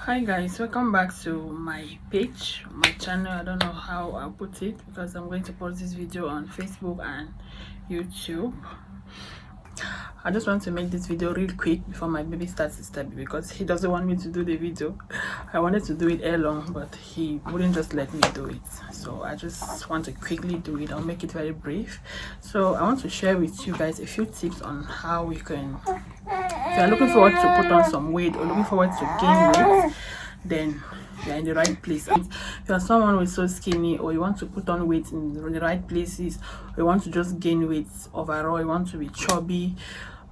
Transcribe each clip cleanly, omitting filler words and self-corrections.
Hi guys, welcome back to my page, my channel. I don't know how I'll put it because I'm going to post this video on Facebook and YouTube. I just want to make this video real quick before my baby starts his study because he doesn't want me to do the video. I wanted to do it early long, but he wouldn't just let me do it. So I just want to quickly do it. I'll make it very brief. So I want to share with you guys a few tips on how we can, if you're looking forward to put on some weight or looking forward to gain weight, then you're in the right place. If you're someone who is so skinny, or you want to put on weight in the right places, or you want to just gain weight overall, you want to be chubby,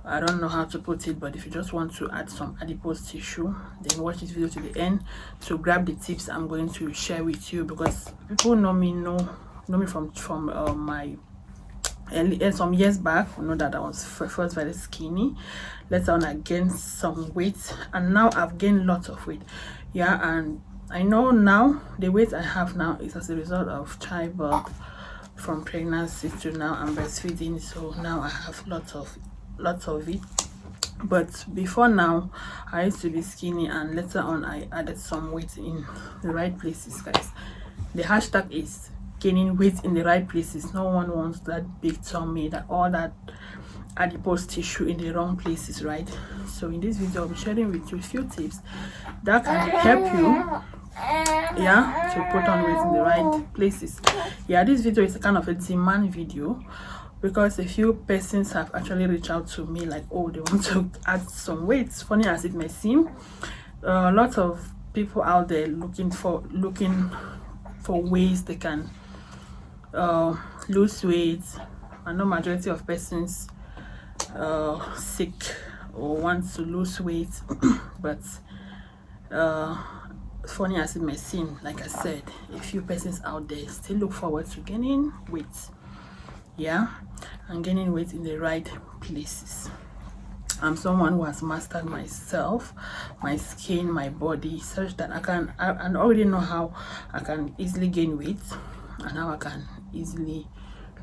I don't know how to put it, but if you just want to add some adipose tissue, then watch this video to the end to grab the tips I'm going to share with you, because people know me from my some years back. Know that I was first very skinny. Later on I gained some weight, and now I've gained lots of weight. Yeah, and I know now the weight I have now is as a result of childbirth, from pregnancy to now I'm breastfeeding, so now I have lots of it. But before now I used to be skinny, and later on I added some weight in the right places, guys. The hashtag is gaining weight in the right places. No one wants that big tummy, that all that adipose tissue in the wrong places, right? So in this video I'll be sharing with you a few tips that can help you, yeah, to put on weight in the right places. Yeah, this video is a kind of a demand video because a few persons have actually reached out to me like, oh, they want to add some weight. Funny as it may seem, lots of people out there looking for ways they can lose weight. I know majority of persons sick or want to lose weight but funny as it may seem, like I said, a few persons out there still look forward to gaining weight, yeah, and gaining weight in the right places. I'm someone who has mastered myself, my skin, my body, such that I already know how I can easily gain weight and how I can easily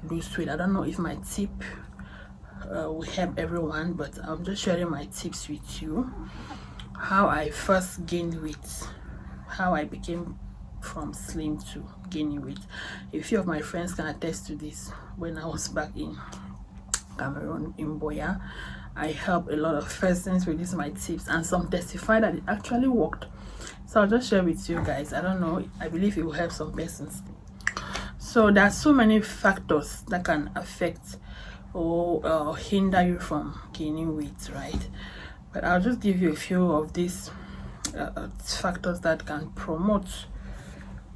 lose weight. I don't know if my tip will help everyone, but I'm just sharing my tips with you. How I first gained weight, how I became from slim to gaining weight. A few of my friends can attest to this. When I was back in Cameroon, in Boya, I helped a lot of persons with this my tips, and some testify that it actually worked. So I'll just share with you guys. I don't know, I believe it will help some persons. So there are so many factors that can affect or hinder you from gaining weight, right? But I'll just give you a few of these factors that can promote,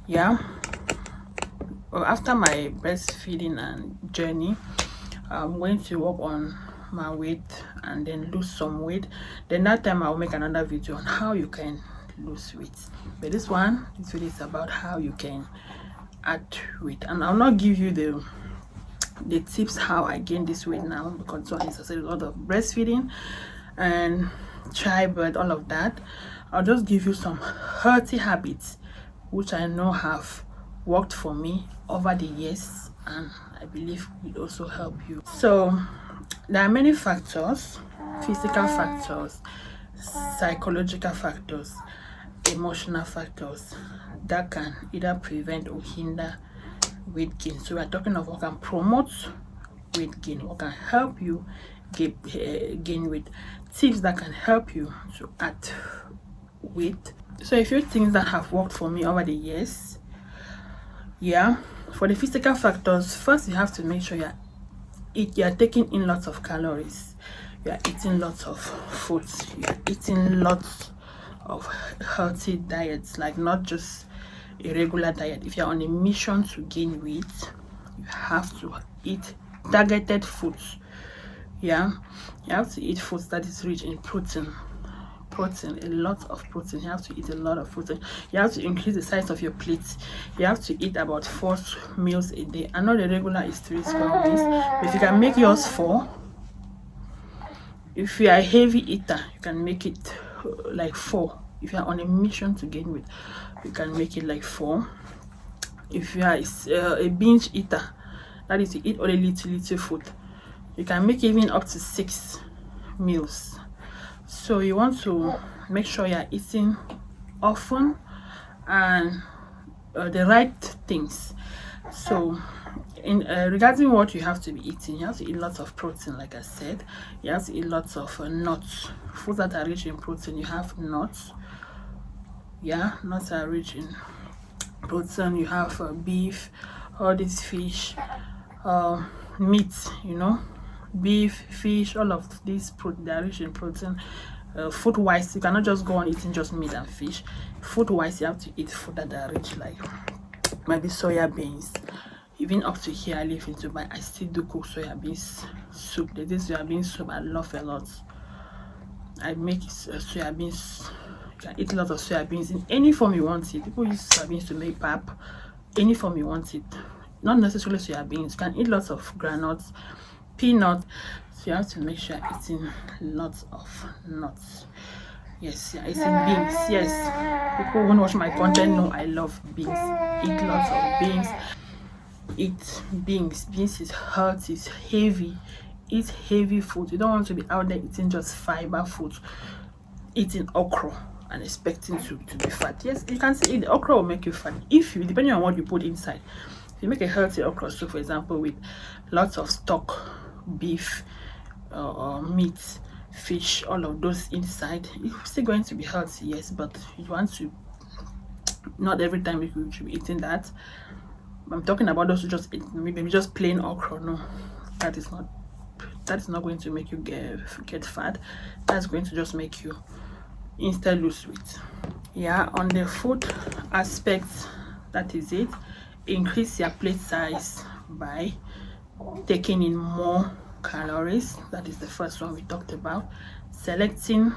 yeah. Well, after my breastfeeding and journey, I'm going to work on my weight and then lose some weight. Then that time I'll make another video on how you can lose weight. But this video is about how you can add weight, and I'll not give you the tips how I gain this weight now, because one is as a result of breastfeeding and childbirth, all of that. I'll just give you some healthy habits which I know have worked for me over the years, and I believe will also help you. So there are many factors: physical factors, psychological factors, emotional factors that can either prevent or hinder weight gain. So we're talking of what can promote weight gain, what can help you gain weight, tips that can help you to add weight. So a few things that have worked for me over the years. Yeah, for the physical factors, first you have to make sure you're taking in lots of calories, you're eating lots of foods, you're eating lots of healthy diets, like not just a regular diet. If you're on a mission to gain weight, you have to eat targeted foods. Yeah, you have to eat foods that is rich in protein, a lot of protein. You have to eat a lot of protein. You have to increase the size of your plate. You have to eat about 4 meals a day. I know the regular is 3 square meals, but if you can make yours 4, if you are a heavy eater, you can make it like 4. If you are on a mission to gain weight, you can make it like 4. If you are a binge eater, that is, you eat only little food, you can make even up to 6 meals. So you want to make sure you're eating often, and the right things. So in regarding what you have to be eating, you have to eat lots of protein. Like I said, you have to eat lots of nuts, foods that are rich in protein. You have nuts, yeah, nuts are rich in protein. You have beef, all these fish, meat, you know, beef, fish, all of these they are rich in protein. Food wise, you cannot just go on eating just meat and fish. Food wise, you have to eat food that are rich, like maybe soya beans. Even up to here I live in Dubai, I still do cook soya beans soup. There's this soya bean soup I love a lot. I make soya beans. You can eat a lot of soya beans in any form you want it. People use soya beans to make pap. Any form you want it, not necessarily soya beans. You can eat lots of granuts, peanuts. So you have to make sure you're eating lots of nuts. Yes, yeah, eating beans. Yes, people who watch my content know I love beans. Eat lots of beans. Eat beans. Beans is hot, it's heavy. Eat heavy food. You don't want to be out there eating just fiber food, eating okra and expecting to be fat. Yes, you can see the okra will make you fat if you, depending on what you put inside. If you make a healthy okra soup, for example, with lots of stock, beef, meat, fish, all of those inside, it's still going to be healthy, yes, but you want to, not every time you should be eating that. I'm talking about those who just eat maybe just plain okra. No, that is not going to make you get fat. That's going to just make you instead lose weight. Yeah, on the food aspect, that is it. Increase your plate size by taking in more calories. That is the first one we talked about. Selecting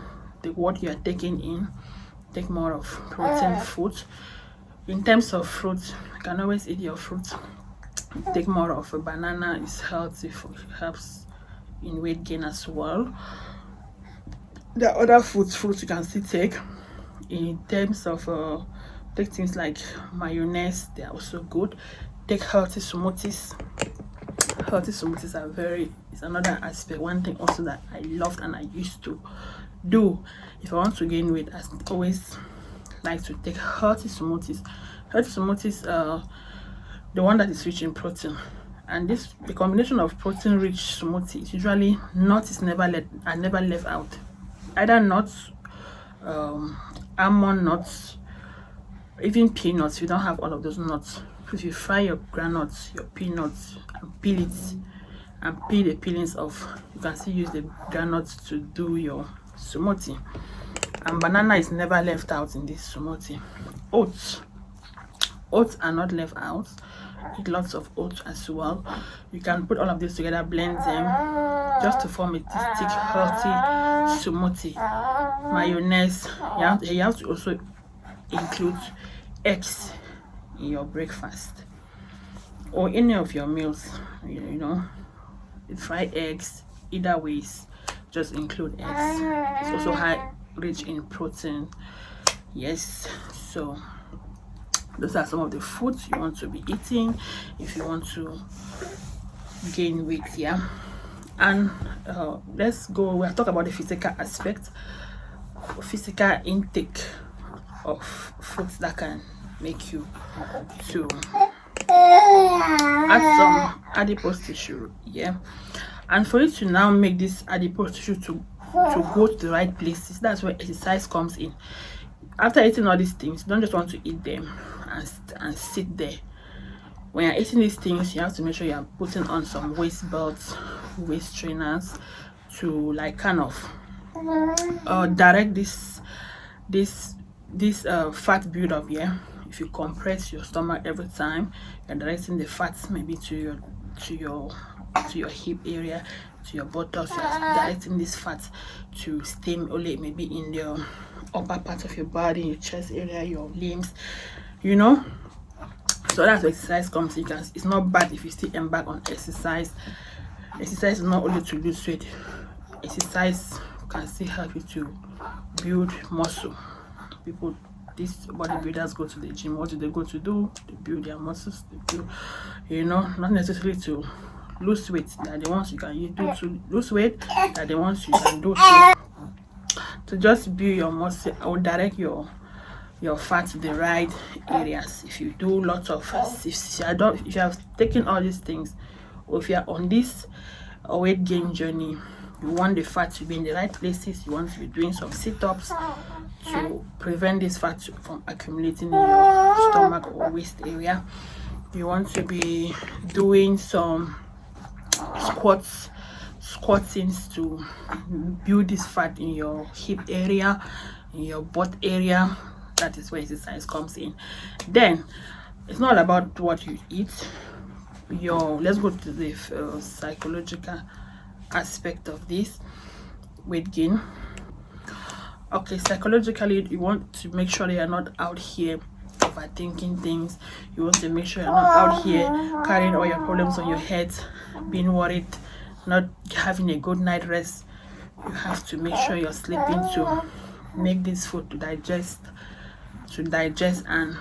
what you are taking in. Take more of protein food. In terms of fruit, you can always eat your fruit. Take more of a banana, is healthy, helps in weight gain as well. There are other fruits you can still take. In terms of take things like mayonnaise, they are also good. Take healthy smoothies. Healthy smoothies are it's another aspect. One thing also that I loved and I used to do if I want to gain weight, I always like to take healthy smoothies. Healthy smoothies, the one that is rich in protein, and the combination of protein rich smoothies, usually nuts is never left out. Either nuts, almond nuts, even peanuts. You don't have all of those nuts. If you fry your granuts, your peanuts, and peel it and peel the peelings off, you can still use the granuts to do your smoothie. And banana is never left out in this smoothie. Oats are not left out. Eat lots of oats as well. You can put all of this together, blend them just to form a thick, healthy smoothie. Mayonnaise. You have to also include eggs in your breakfast or any of your meals. You know, fried eggs, either ways, just include eggs. It's also rich in protein. Yes, so those are some of the foods you want to be eating if you want to gain weight. Yeah, and let's go. We'll talk about the physical aspect, physical intake of foods that can make you to add some adipose tissue. Yeah, and for you to now make this adipose tissue to go to the right places, that's where exercise comes in. After eating all these things, you don't just want to eat them and sit there. When you're eating these things, you have to make sure you're putting on some waist belts, waist trainers to like kind of direct this fat buildup. Yeah, if you compress your stomach every time, you're directing the fats maybe to your hip area, to your buttocks. You're directing this fat to stay only maybe in the upper part of your body, your chest area, your limbs, you know. So that's where exercise comes. It's not bad if you still embark on exercise. Exercise is not only to lose weight. Exercise can still help you to build muscle. These bodybuilders go to the gym. What do they go to do? They build their muscles. They build, you know, not necessarily to lose weight. That the ones you can do to lose weight. That the ones you can do to just build your muscle or direct your your fat to the right areas. If you do lots of, if you have taken all these things, or if you are on this weight gain journey, you want the fat to be in the right places. You want to be doing some sit-ups to prevent this fat from accumulating in your stomach or waist area. You want to be doing some squattings to build this fat in your hip area, in your butt area. That is where exercise comes in. Then it's not about what you eat. Let's go to the psychological aspect of this weight gain. Okay, psychologically, you want to make sure that you're not out here overthinking things. You want to make sure you're not out here carrying all your problems on your head, being worried, not having a good night rest. You have to make sure you're sleeping to make this food to digest and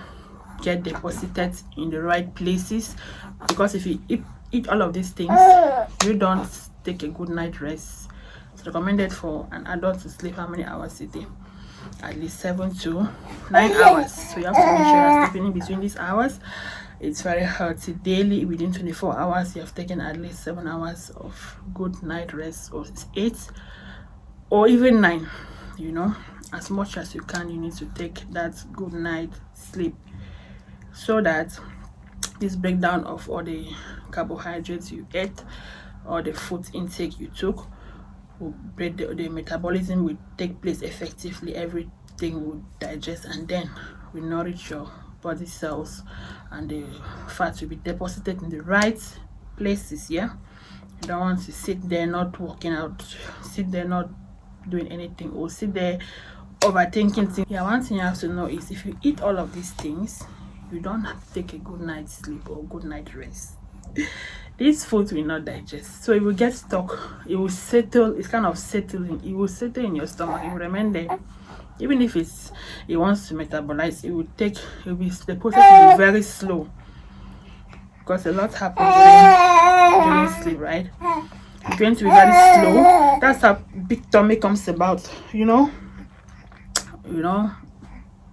get deposited in the right places. Because if you eat all of these things, you don't take a good night rest. It's recommended for an adult to sleep how many hours a day? At least 7 to 9 hours. So you have to make sure you're sleeping in between these hours. It's very healthy. Daily, within 24 hours, you have taken at least 7 hours of good night rest, or 8 or even 9. You know, as much as you can, you need to take that good night sleep, so that this breakdown of all the carbohydrates you ate or the food intake you took will break the metabolism will take place effectively. Everything will digest and then will nourish your body cells, and the fat will be deposited in the right places. You don't want to sit there not working out, sit there not doing anything, or sit there overthinking things. One thing you have to know is, if you eat all of these things, you don't have to take a good night's sleep or good night rest. This food will not digest, so it will get stuck. It will settle. It's kind of settling. It will settle in your stomach. It will remain there. Even if it wants to metabolize, the process will be very slow, because a lot happens during sleep, right? It's going to be very slow. That's how big tummy comes about.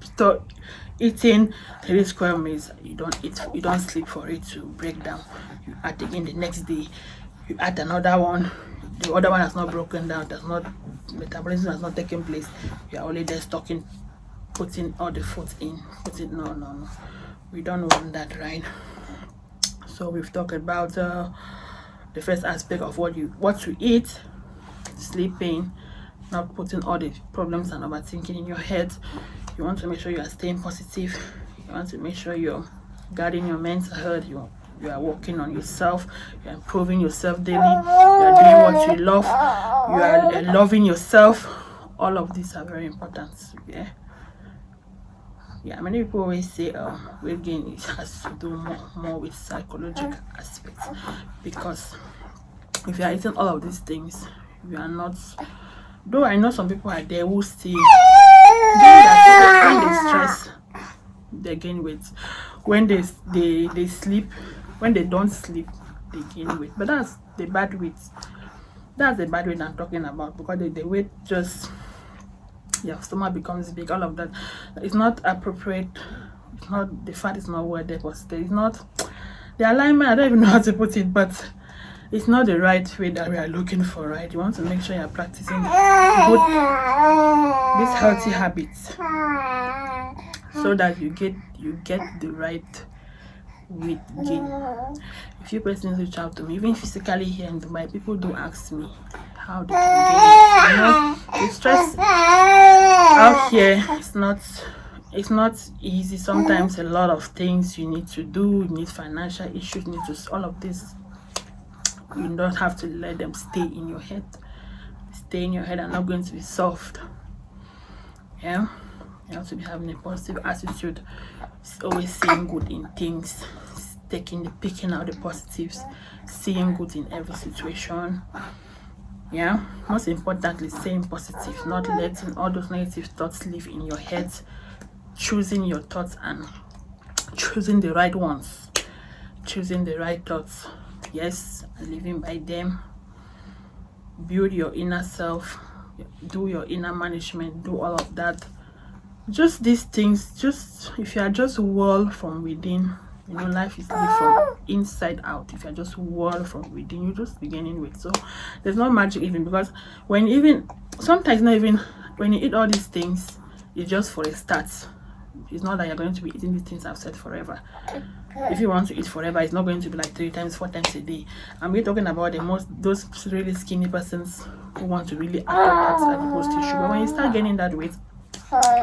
Start eating 3 square meals. You don't sleep for it to break down. You add again the next day, you add another one. The other one has not broken down, metabolism has not taken place. You are only there stocking, putting all the food in. No. We don't want that, right? So we've talked about the first aspect of what to eat, sleeping, not putting all the problems and overthinking in your head. You want to make sure you are staying positive. You want to make sure you're guarding your mental health. You are working on yourself. You're improving yourself daily. You're doing what you love. You are loving yourself. All of these are very important. Many people always say weight gain has to do more with psychological aspects, because if you are eating all of these things, you are not. Though I know some people are there who still when they stress, they gain weight. When they sleep, when they don't sleep, they gain weight. But that's the bad weight. That's the bad weight I'm talking about, because the weight just, your stomach becomes big. All of that, it's not appropriate. It's not, the fat is not well deposited. It's not the alignment. I don't even know how to put it, but it's not the right way that we are looking for, right? You want to make sure you're practicing these healthy habits, so that you get the right weight gain. A few persons reach out to me, even physically here in Dubai. People do ask me how they can gain it. The stress out here, it's not easy. Sometimes a lot of things you need to do. You need financial issues. You need to all of this. You don't have to let them stay in your head. Stay in your head are not going to be solved. You have to be having a positive attitude, always seeing good in things, picking out the positives, seeing good in every situation. Most importantly, staying positive, not letting all those negative thoughts live in your head, choosing your thoughts and choosing the right ones, choosing the right thoughts. Yes, living by them. Build your inner self, do your inner management, do all of that. just these things, just if you are just wall from within, you know, life is lived from inside out. If you're just wall from within, you're just beginning with. So there's no magic even, because when even sometimes not even when you eat all these things, it's just for a start. It's not that you're going to be eating these things I've said forever. If you want to eat forever, it's not going to be like 3 times 4 times a day. And we're talking about those really skinny persons who want to really attack that adipose tissue. But when you start gaining that weight,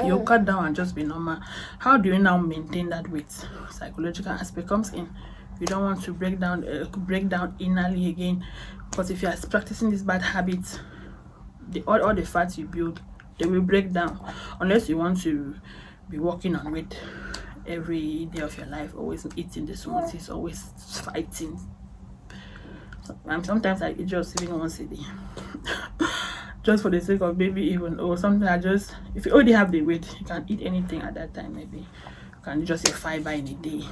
you cut down and just be normal. How do you now maintain that weight? Psychological aspect comes in. You don't want to break down innerly again, because if you are practicing these bad habits, all the fats you build, they will break down, unless you want to be working on weight every day of your life, always eating the smoothies, always fighting. Sometimes I eat just even once a day. Just for the sake of maybe even, or something. If you already have the weight, you can eat anything at that time. Maybe you can just eat fiber in a day.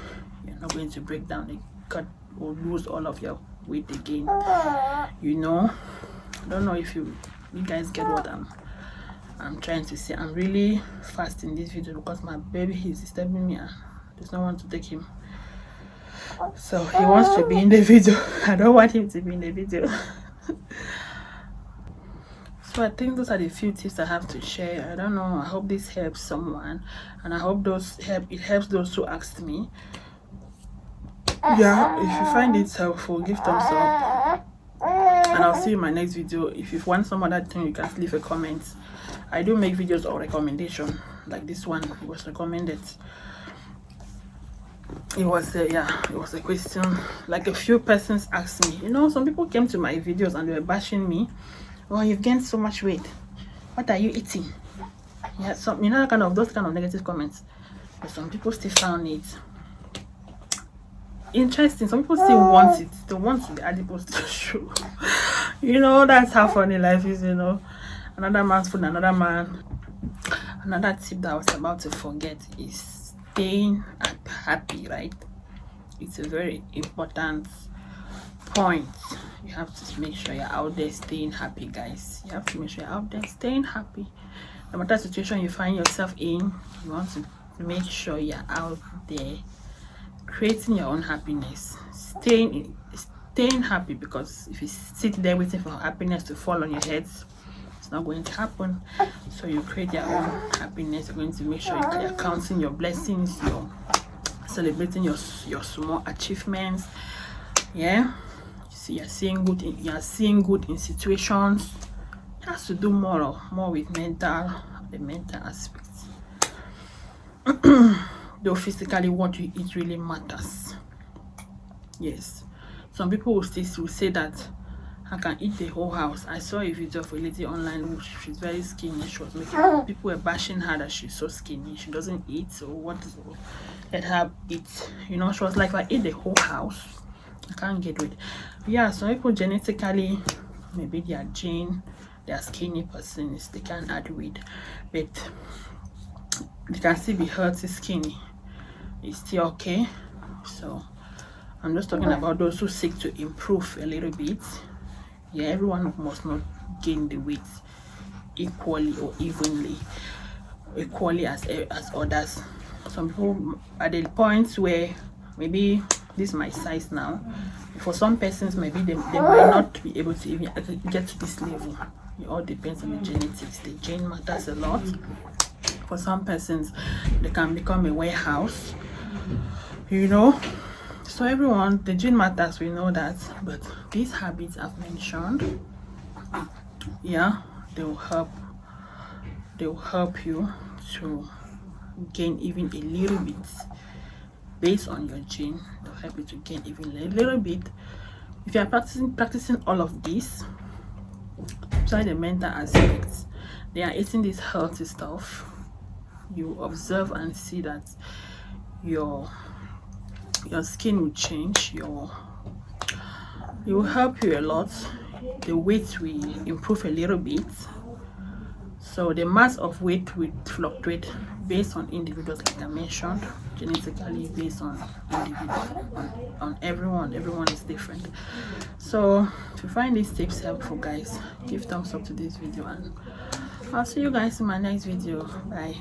You're not going to break down and cut or lose all of your weight again. You know, I don't know if you guys get what I'm trying to say. I'm really fast in this video because my baby is disturbing me and there's no one to take him. So he wants to be in the video. I don't want him to be in the video. So I think those are the few tips I have to share. I don't know, I hope this helps someone, and I hope it helps those who asked me. Yeah, if you find it helpful, give thumbs up, and I'll see you in my next video. If you want some other thing, you can leave a comment. I do make videos or recommendation, like this one. It was recommended. It was a question, like a few persons asked me. You know, some people came to my videos and they were bashing me. Oh, you've gained so much weight, what are you eating? Yeah, some, you know, those kind of negative comments. But some people still found it interesting. Some people still want it. They want the adipose tissue. You know, that's how funny life is. You know, another man's food, another man. Another tip that I was about to forget is staying happy, right? It's a very important point. You have to make sure you're out there staying happy, guys. You have to make sure you're out there staying happy. No matter the situation you find yourself in, you want to make sure you're out there creating your own happiness, staying happy, because if you sit there waiting for happiness to fall on your head, it's not going to happen. So you create your own happiness. You're going to make sure you're counting your blessings, you're celebrating your small achievements. Yeah, you're seeing good in situations. You have to do more with the mental aspects. Though physically what you eat really matters. Yes, some people will say that I can eat the whole house. I saw a video of a lady online. She's very skinny. She was making, people were bashing her that she's so skinny, she doesn't eat, so let her eat. You know, she was like, if I eat the whole house, I can't get weight. Yeah, some people genetically, maybe their gene, they are skinny persons, they can add weight, but they can still be healthy skinny. It's still okay. So I'm just talking about those who seek to improve a little bit. Yeah, everyone must not gain the weight equally or equally as others. Some people at the points where maybe this is my size now. For some persons, maybe they might not be able to even get to this level. It all depends on the genetics. The gene matters a lot. For some persons, they can become a warehouse, you know. So everyone, the gene matters, we know that. But these habits I've mentioned, yeah, they will help you to gain even a little bit based on your gene. They'll help you to gain even a little bit. If you are practicing all of this, besides the mental aspects, they are eating this healthy stuff. You observe and see that your skin will change. It will help you a lot. The weight will improve a little bit. So the mass of weight will fluctuate based on individuals, like I mentioned, genetically based on individual, on everyone. Everyone is different. So if you find these tips helpful, guys, give thumbs up to this video, and I'll see you guys in my next video. Bye.